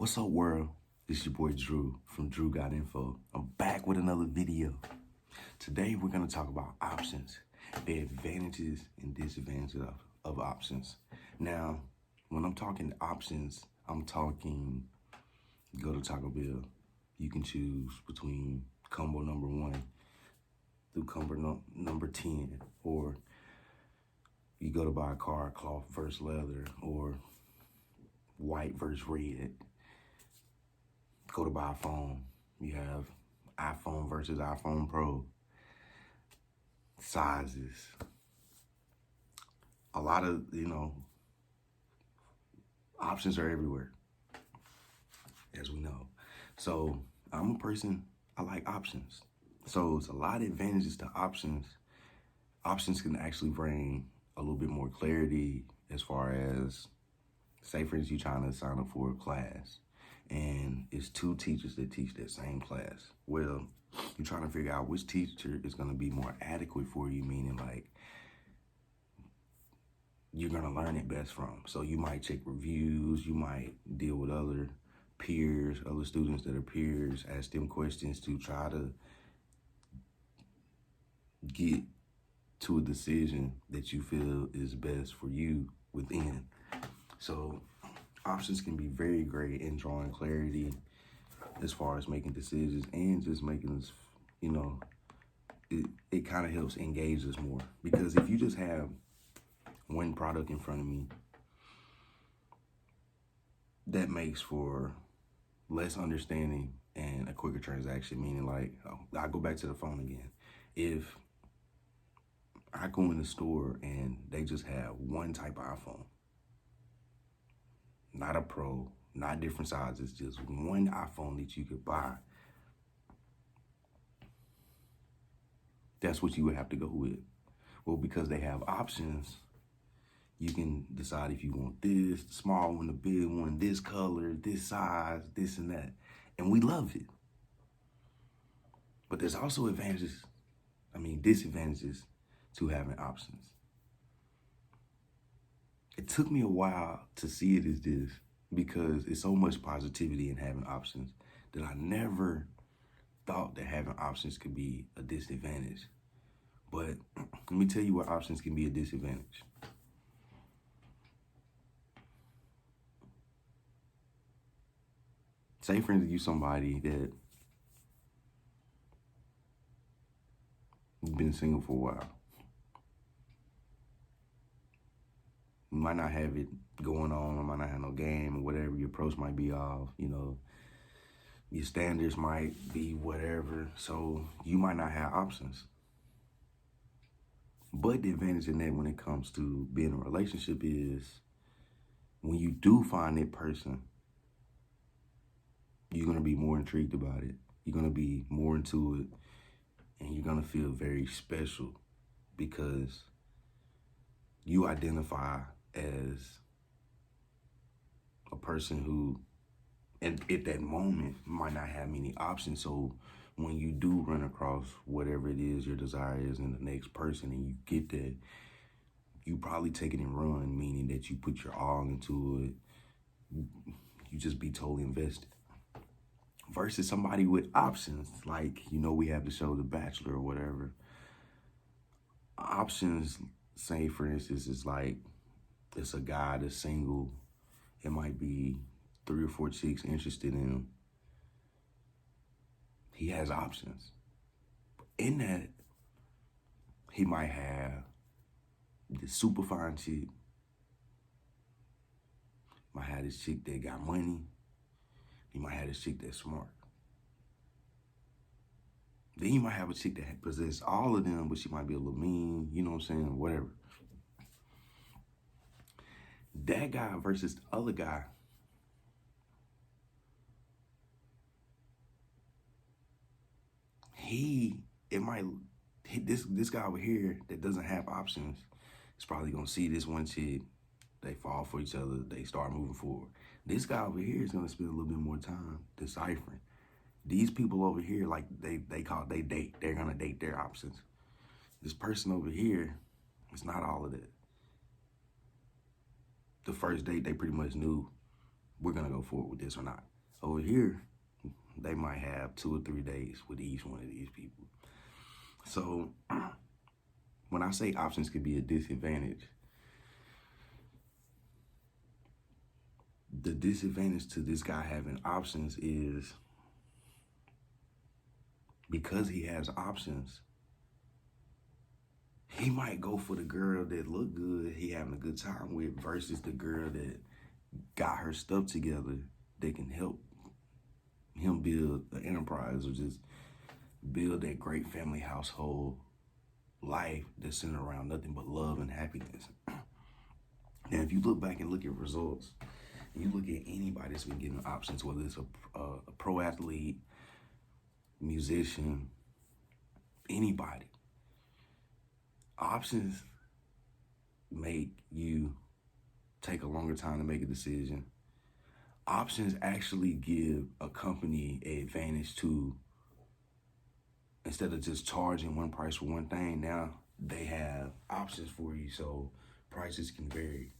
What's up, world? This is your boy Drew from drewgotinfo. I'm back with another video. Today we're going to talk about options, the advantages and disadvantages of options. Now, when I'm talking options, I'm talking go to Taco Bell. You can choose between combo number 1 through combo number 10, or you go to buy a car, cloth versus leather, or white versus red. Go to buy a phone. You have iPhone versus iPhone Pro. Sizes. A lot of, options are everywhere, as we know. So I'm a person, I like options. So it's a lot of advantages to options. Options can actually bring a little bit more clarity as far as, say for instance, you're trying to sign up for a class and it's 2 teachers that teach that same class. Well, you're trying to figure out which teacher is going to be more adequate for you, meaning like you're going to learn it best from. So you might check reviews, you might deal with other peers, other students that are peers, ask them questions to try to get to a decision that you feel is best for you within. So options can be very great in drawing clarity as far as making decisions and just making us, it kind of helps engage us more. Because if you just have one product in front of me, that makes for less understanding and a quicker transaction, meaning like, I'll go back to the phone again. If I go in the store and they just have one type of iPhone, not a Pro, not different sizes, just one iPhone that you could buy, that's what you would have to go with. Well, because they have options, you can decide if you want this, the small one, the big one, this color, this size, this and that. And we love it. But there's also disadvantages to having options. It took me a while to see it as this because it's so much positivity in having options that I never thought that having options could be a disadvantage. But let me tell you what options can be a disadvantage. Say, for instance, you're somebody that you've been single for a while. You might not have it going on, or might not have no game or whatever. Your approach might be off, your standards might be whatever. So you might not have options. But the advantage in that when it comes to being in a relationship is when you do find that person, you're going to be more intrigued about it. You're going to be more into it. And you're going to feel very special because you identify as a person who, at that moment, might not have many options. So when you do run across whatever it is your desire is in the next person and you get that, you probably take it and run, meaning that you put your all into it. You just be totally invested. Versus somebody with options, like, we have the show The Bachelor or whatever. Options, say for instance, is like, it's a guy that's single. It might be 3 or 4 chicks interested in him. He has options. In that, he might have this super fine chick. Might have this chick that got money. He might have this chick that's smart. Then you might have a chick that possesses all of them, but she might be a little mean, you know what I'm saying, whatever. That guy versus the other guy, this guy over here that doesn't have options is probably gonna see this one chick, they fall for each other, they start moving forward. This guy over here is gonna spend a little bit more time deciphering. These people over here, like they date. They're gonna date their options. This person over here, it's not all of that. The first date, they pretty much knew we're gonna go forward with this or not. Over here, they might have 2 or 3 days with each one of these people. So when I say options could be a disadvantage, the disadvantage to this guy having options is because he has options, he might go for the girl that look good, he having a good time with, versus the girl that got her stuff together that can help him build an enterprise or just build that great family household life that's centered around nothing but love and happiness. Now, if you look back and look at results, and you look at anybody that's been given options, whether it's a pro athlete, musician, anybody, options make you take a longer time to make a decision. Options actually give a company an advantage to, instead of just charging one price for one thing, now they have options for you, so prices can vary.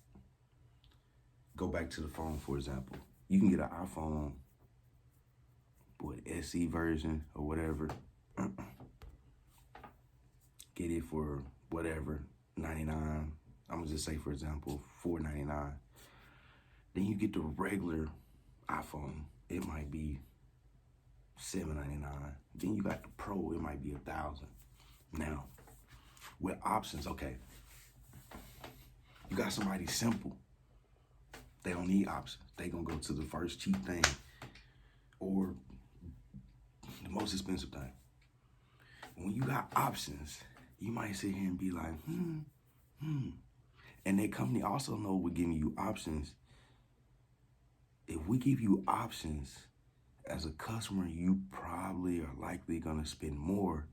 Go back to the phone, for example. You can get an iPhone, SE version or whatever. Get it for whatever, $99. I'm gonna just say, for example, $499. Then you get the regular iPhone. It might be $799. Then you got the Pro. It might be $1,000. Now, with options, okay, you got somebody simple. They don't need options. They gonna go to the first cheap thing or the most expensive thing. When you got options, you might sit here and be like, And that company also know we're giving you options. If we give you options as a customer, you probably are likely gonna spend more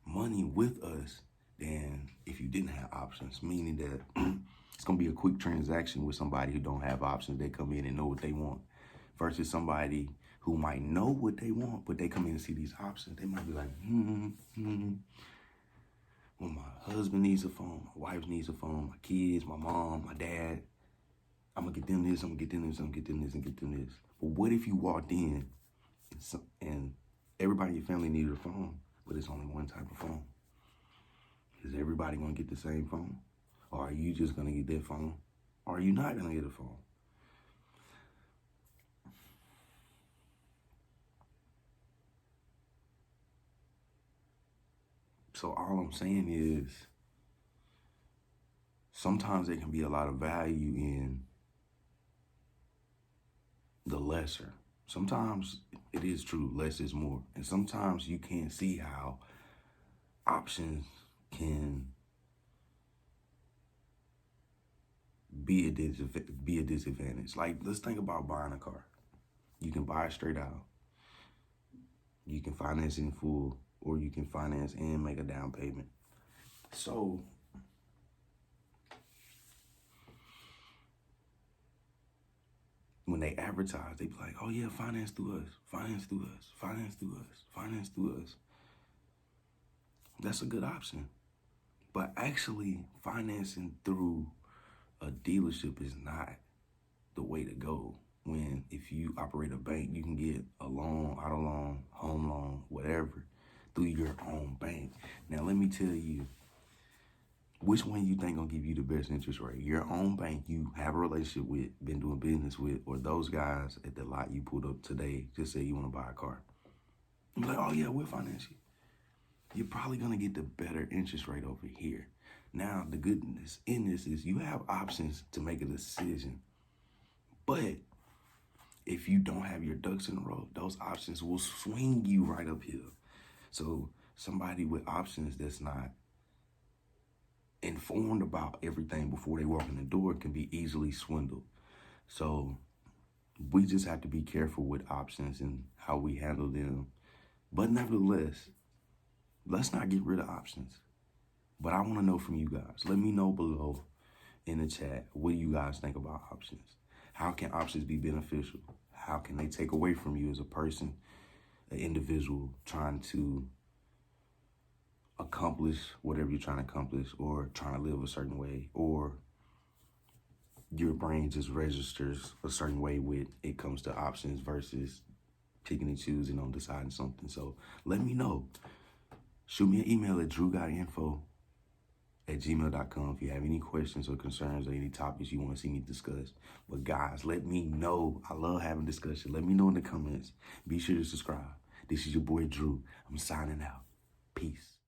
money with us than if you didn't have options, meaning that it's gonna be a quick transaction with somebody who don't have options. They come in and know what they want, versus somebody who might know what they want, but they come in and see these options. They might be like, Well, my husband needs a phone, my wife needs a phone, my kids, my mom, my dad, I'm gonna get them this, I'm gonna get them this, I'm gonna get them this, and get them this. But what if you walked in and everybody in your family needed a phone, but it's only one type of phone? Is everybody gonna get the same phone? Or are you just gonna get that phone? Or are you not gonna get a phone? So all I'm saying is, sometimes there can be a lot of value in the lesser. Sometimes it is true, less is more. And sometimes you can't see how options can be a disadvantage. Like, let's think about buying a car. You can buy it straight out. You can finance it in full, or you can finance and make a down payment. So when they advertise, they be like, oh yeah, finance through us, finance through us, finance through us, finance through us. That's a good option. But actually financing through a dealership is not the way to go. When if you operate a bank, you can get a loan, auto loan, home loan, whatever, through your own bank. Now let me tell you, which one you think gonna give you the best interest rate? Your own bank you have a relationship with, been doing business with, or those guys at the lot you pulled up today just say you wanna buy a car? I'm like, oh yeah, we'll finance you. You're probably gonna get the better interest rate over here. Now, the goodness in this is you have options to make a decision. But if you don't have your ducks in a row, those options will swing you right uphill. So somebody with options that's not informed about everything before they walk in the door can be easily swindled. So we just have to be careful with options and how we handle them. But nevertheless, let's not get rid of options. But I want to know from you guys. Let me know below in the chat, what do you guys think about options? How can options be beneficial? How can they take away from you as a person, an individual trying to accomplish whatever you're trying to accomplish, or trying to live a certain way, or your brain just registers a certain way when it comes to options versus picking and choosing on deciding something. So let me know. Shoot me an email at drewgotinfo@gmail.com if you have any questions or concerns or any topics you want to see me discuss. But guys, let me know. I love having discussion. Let me know in the comments. Be sure to subscribe. This is your boy Drew. I'm signing out. Peace.